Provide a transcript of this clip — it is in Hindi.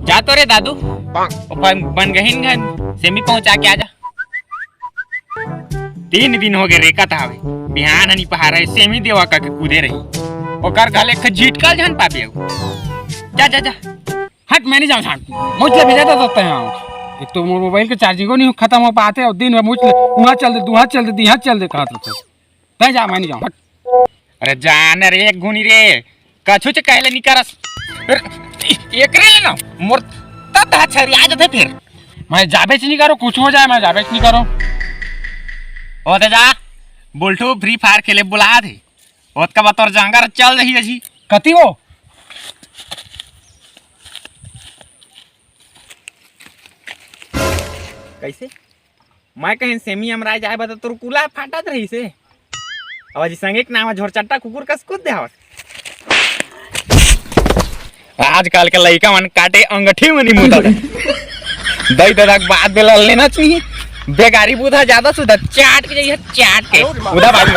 जा तो रे दादू बन गहीन घन सेमी पहुंचा के आजा। 3 दिन हो गए रेखा था बिहान हनी पहाड़ है सेमी देवा का के कूदे रही ओकर गले ख झिटकल जन पाबे। जा जा जा हट मैं नहीं जाऊँ छाट मुझे भेजा देते हैं। एक तो मोबाइल के चार्जिंग नहीं खत्म हो पाते और दिन में मुझ वहाँ चल दे वहाँ चल दे यहाँ चल दे कहा तो तय जा मैं नहीं जाऊँ। अरे जान रे एक घुनी रे कछु च कहले नहीं करस एक रे ना मोर तब छरी आ जाते फिर मैं जाबे नहीं करो कुछ हो जाए मैं जाबे नहीं करो। ओ दे जा बोल्टू फ्री फायर खेले बुला दे ओत का बतौर जंगर चल रही है जी कती हो कैसे मैं कहीं सेमी हमराय जाए बता तोर कुला फाटत रही से अब जी संगे के नाम झोर चट्टा कुकुर कस कूद दे आजकल के लड़का मन काटे अंगठी में नहीं मुता दई दादा बाद में लेना चाहिए बेगारी बूधा ज्यादा सुधा चाट के जाइए चाट के उदा बाजी